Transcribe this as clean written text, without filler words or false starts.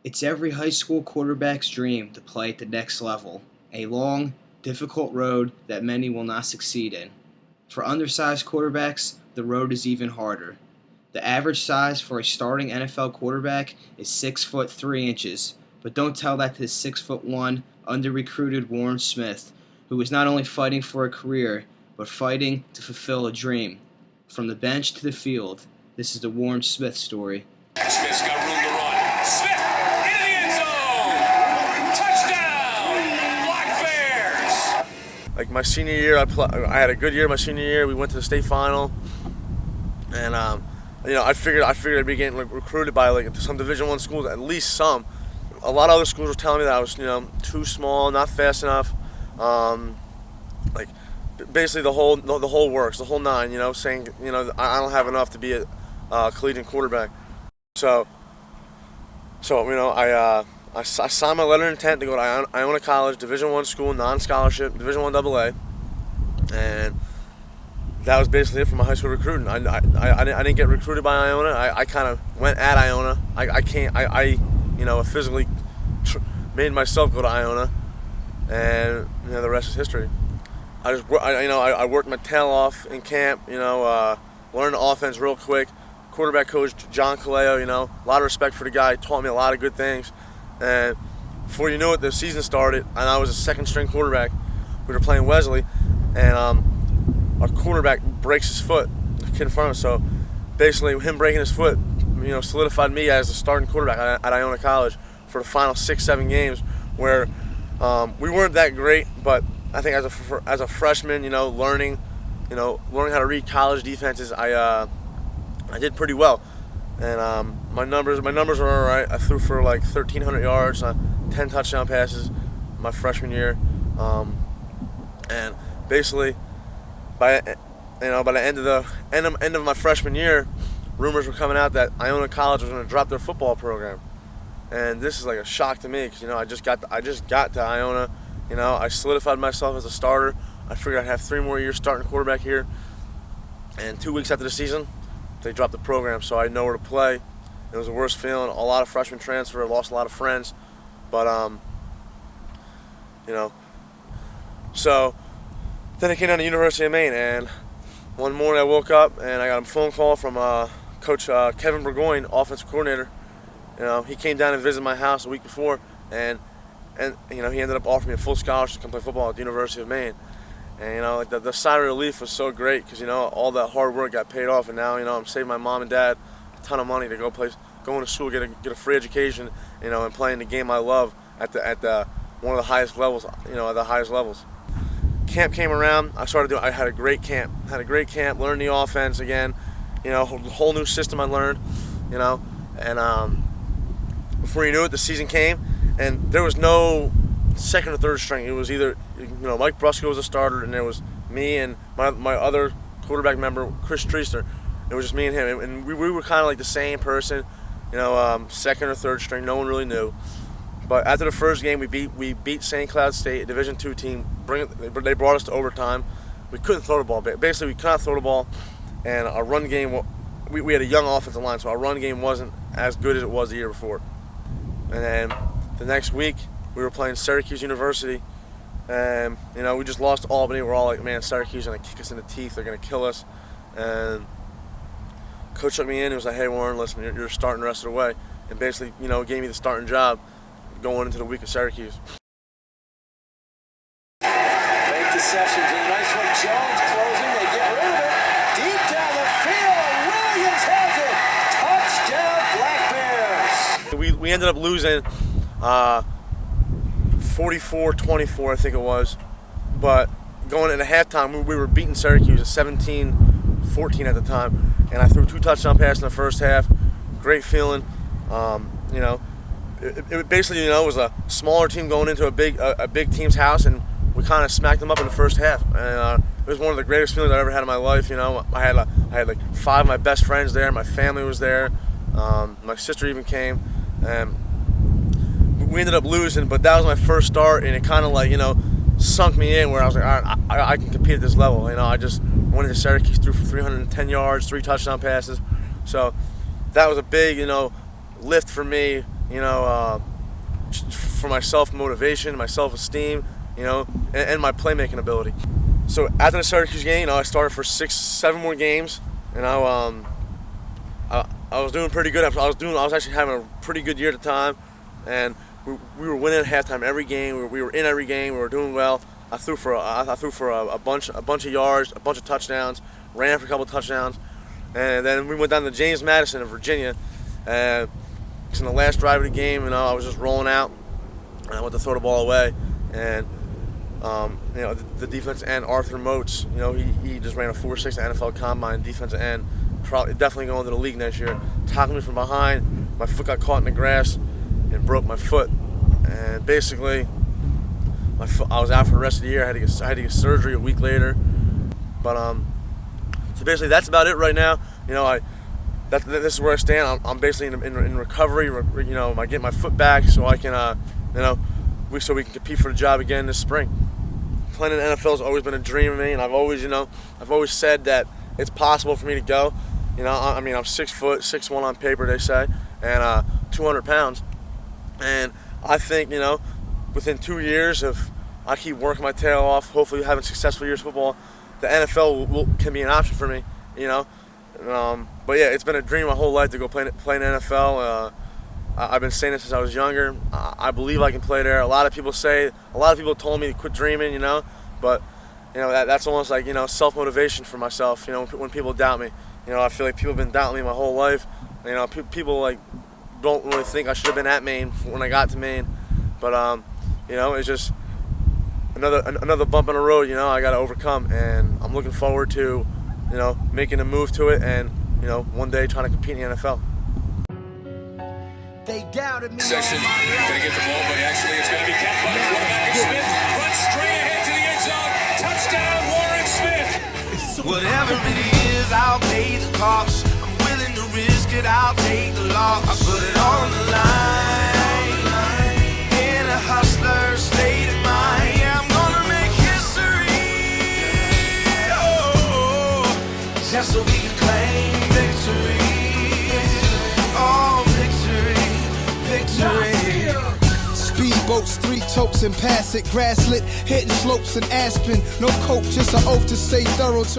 It's every high school quarterback's dream to play at the next level, a long, difficult road that many will not succeed in. For undersized quarterbacks, the road is even harder. The average size for a starting NFL quarterback is 6 foot 3 inches, but don't tell that to the 6'1" under-recruited Warren Smith, who is not only fighting for a career, but fighting to fulfill a dream. From the bench to the field, this is the Warren Smith story. Smith's got room to run. Smith into the end zone. Touchdown, Black Bears. Like my senior year, I had a good year. My senior year, we went to the state final, and I figured I'd be getting recruited by some Division I schools, at least some. A lot of other schools were telling me that I was too small, not fast enough. Basically the whole works, the whole nine. Saying I don't have enough to be a collegiate quarterback. So I signed my letter of intent to go to Iona College, Division I school, non-scholarship, Division I AA, and that was basically it for my high school recruiting. I didn't get recruited by Iona. I kind of went at Iona. I physically made myself go to Iona, and the rest is history. I worked my tail off in camp. Learned the offense real quick. Quarterback coach John Caleo, a lot of respect for the guy. Taught me a lot of good things. And before you knew it, the season started, and I was a second-string quarterback. We were playing Wesley, and our quarterback breaks his foot. The kid in front of us. So basically, him breaking his foot, solidified me as the starting quarterback at Iona College for the final 6-7 games, where we weren't that great, but I think as a freshman, learning how to read college defenses, I did pretty well, and my numbers were all right. I threw for 1,300 yards, 10 touchdown passes my freshman year, and basically by the end of my freshman year, rumors were coming out that Iona College was going to drop their football program, and this is like a shock to me because I just got to Iona. I solidified myself as a starter. I figured I'd have 3 more years starting quarterback here, and 2 weeks after the season, they dropped the program, so I had nowhere to play. It was the worst feeling. A lot of freshmen transferred, lost a lot of friends, but so then I came down to University of Maine, and one morning I woke up and I got a phone call from Coach Kevin Burgoyne, offensive coordinator. He came down and visited my house a week before, and he ended up offering me a full scholarship to come play football at the University of Maine. And the sigh of relief was so great because all that hard work got paid off, and now I'm saving my mom and dad a ton of money to go into school, get a free education, and playing the game I love at the one of the highest levels, at the highest levels. Camp came around. I had a great camp. Learned the offense again. A whole new system I learned. And before you knew it, the season came, and there was no second or third string. It was either Mike Brusco was a starter, and there was me and my other quarterback member, Chris Treaster. It was just me and him, and we were kind of like the same person, second or third string. No one really knew. But after the first game, we beat St. Cloud State, a Division II team. They brought us to overtime. We couldn't throw the ball. Basically, we could not throw the ball, and our run game. We had a young offensive line, so our run game wasn't as good as it was the year before. And then the next week, we were playing Syracuse University, and we just lost to Albany. We're all like, man, Syracuse is gonna kick us in the teeth. They're gonna kill us. And coach took me in and was like, hey Warren, listen, you're starting the rest of the way, and basically gave me the starting job going into the week of Syracuse. Late deceptions, a nice one. Jones closing, they get rid of it. Deep down the field, Williams has it. Touchdown, Black Bears. We ended up losing 44-24, I think it was. But going into halftime, we were beating Syracuse at 17-14 at the time, and I threw 2 touchdown passes in the first half. Great feeling. It basically, it was a smaller team going into a big team's house, and we kind of smacked them up in the first half. And it was one of the greatest feelings I've ever had in my life. I had like 5 of my best friends there. My family was there. My sister even came, and we ended up losing. But that was my first start, and it kind of sunk me in where I was like, all right, I can compete at this level. I just went into Syracuse, threw for 310 yards, 3 touchdown passes. So that was a big, lift for me, you know, for my self-motivation, my self-esteem, you know, and my playmaking ability. So after the Syracuse game, you know, I started for 6-7 more games, and I was doing pretty good. I was actually having a pretty good year at the time, and we were winning at halftime every game. We were in every game. We were doing well. I threw for a bunch of yards, a bunch of touchdowns, ran for a couple of touchdowns, and then we went down to James Madison in Virginia. And in the last drive of the game, you know, I was just rolling out, and I went to throw the ball away, and you know, the defensive end Arthur Motes, you know, he just ran a 4.6 NFL Combine defensive end, definitely going to the league next year. Tackled me from behind, my foot got caught in the grass and broke my foot, and basically I was out for the rest of the year. I had to get surgery a week later, but so basically that's about it right now. You know, this is where I stand. I'm basically in recovery. You know, I get my foot back so I can you know, so we can compete for the job again this spring. Playing in the NFL has always been a dream of me, and I've always said that it's possible for me to go. You know, I mean, I'm 6 foot, 6'1" on paper, they say, and 200 pounds. And I think, you know, within 2 years, if I keep working my tail off, hopefully having successful years of football, the NFL can be an option for me, you know. But yeah, it's been a dream my whole life to go play in the NFL. I've been saying it since I was younger. I believe I can play there. A lot of people told me to quit dreaming, you know, but you know, that's almost like, you know, self-motivation for myself, you know, when people doubt me. You know, I feel like people have been doubting me my whole life. You know, people like don't really think I should have been at Maine when I got to Maine, but you know, it's just another bump in the road. You know, I got to overcome, and I'm looking forward to, you know, making a move to it, and you know, one day trying to compete in the NFL. They doubted me. Section gonna get the ball, but actually it's gonna be kept by the quarterback Smith. Runs straight ahead to the end zone. Touchdown, Warren Smith. Whatever it is, I'll pay the cost. I'm willing to risk it, I'll take the loss. I put it on the line. In a hustler state of mind, yeah, I'm gonna make history. Oh, just so we can claim victory. Oh, victory. Speedboats, 3 totes and pass it, grass lit, hitting slopes and Aspen. No coke, just an oath to stay thorough.